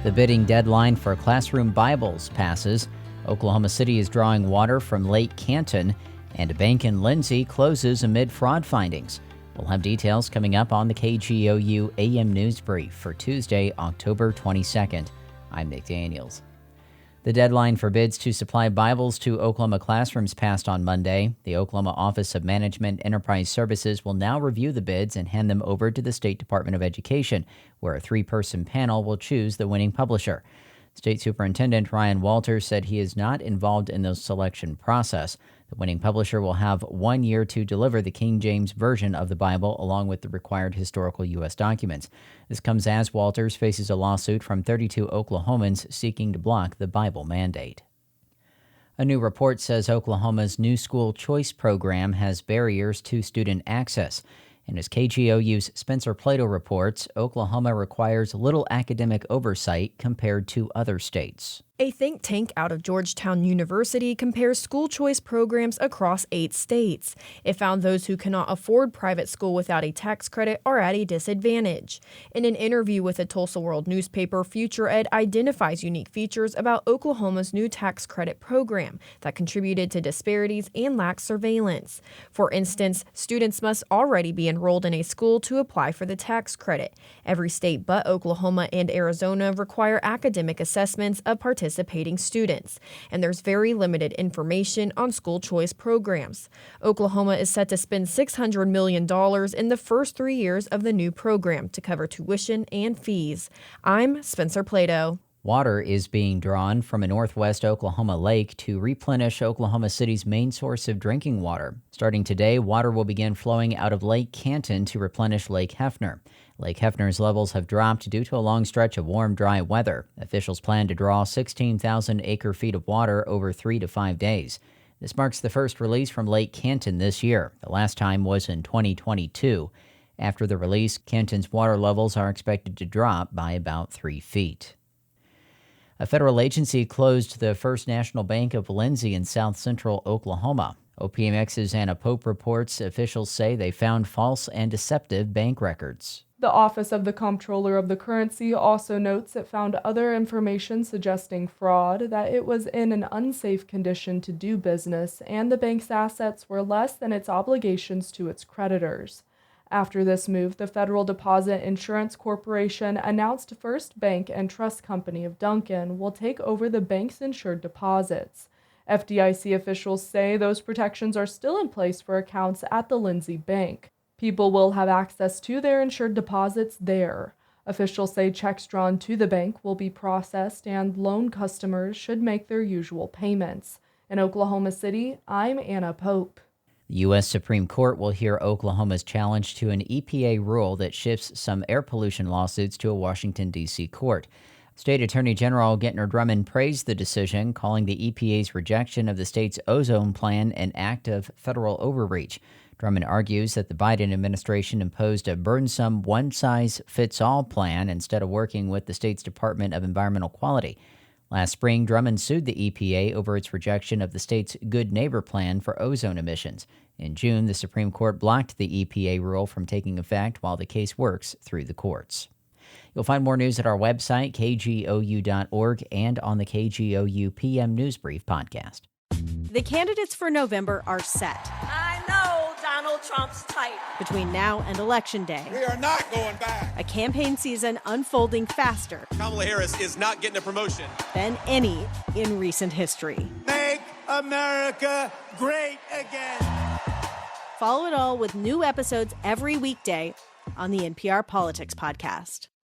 The bidding deadline for classroom Bibles passes. Oklahoma City is drawing water from Lake Canton, and a bank in Lindsay closes amid fraud findings. We'll have details coming up on the KGOU AM NewsBrief for Tuesday, October 22nd. I'm Nick Daniels. The deadline for bids to supply Bibles to Oklahoma classrooms passed on Monday. The Oklahoma Office of Management Enterprise Services will now review the bids and hand them over to the State Department of Education, where a three-person panel will choose the winning publisher. State Superintendent Ryan Walters said he is not involved in the selection process. The winning publisher will have 1 year to deliver the King James Version of the Bible along with the required historical U.S. documents. This comes as Walters faces a lawsuit from 32 Oklahomans seeking to block the Bible mandate. A new report says Oklahoma's new school choice program has barriers to student access. And as KGOU's Spencer Plato reports, Oklahoma requires little academic oversight compared to other states. A think tank out of Georgetown University compares school choice programs across 8 states. It found those who cannot afford private school without a tax credit are at a disadvantage. In an interview with the Tulsa World newspaper, Future Ed identifies unique features about Oklahoma's new tax credit program that contributed to disparities and lax surveillance. For instance, students must already be enrolled in a school to apply for the tax credit. Every state but Oklahoma and Arizona require academic assessments of participating students, and there's very limited information on school choice programs. Oklahoma is set to spend $600 million in the first 3 years of the new program to cover tuition and fees. I'm Spencer Plato. Water is being drawn from a northwest Oklahoma lake to replenish Oklahoma City's main source of drinking water. Starting today, water will begin flowing out of Lake Canton to replenish Lake Hefner. Lake Hefner's levels have dropped due to a long stretch of warm, dry weather. Officials plan to draw 16,000 acre-feet of water over 3 to 5 days. This marks the first release from Lake Canton this year. The last time was in 2022. After the release, Canton's water levels are expected to drop by about 3 feet. A federal agency closed the First National Bank of Lindsay in south-central Oklahoma. OPMX's Anna Pope reports officials say they found false and deceptive bank records. The Office of the Comptroller of the Currency also notes it found other information suggesting fraud, that it was in an unsafe condition to do business, and the bank's assets were less than its obligations to its creditors. After this move, the Federal Deposit Insurance Corporation announced First Bank and Trust Company of Duncan will take over the bank's insured deposits. FDIC officials say those protections are still in place for accounts at the Lindsay Bank. People will have access to their insured deposits there. Officials say checks drawn to the bank will be processed and loan customers should make their usual payments. In Oklahoma City, I'm Anna Pope. The U.S. Supreme Court will hear Oklahoma's challenge to an EPA rule that shifts some air pollution lawsuits to a Washington, D.C. court. State Attorney General Gentner Drummond praised the decision, calling the EPA's rejection of the state's ozone plan an act of federal overreach. Drummond argues that the Biden administration imposed a burdensome one-size-fits-all plan instead of working with the state's Department of Environmental Quality. Last spring, Drummond sued the EPA over its rejection of the state's Good Neighbor plan for ozone emissions. In June, the Supreme Court blocked the EPA rule from taking effect while the case works through the courts. You'll find more news at our website, kgou.org, and on the KGOU PM NewsBrief podcast. The candidates for November are set. I know Donald Trump's type. Between now and Election Day, we are not going back. A campaign season unfolding faster. Kamala Harris is not getting a promotion Than any in recent history. Make America great again. Follow it all with new episodes every weekday on the NPR Politics Podcast.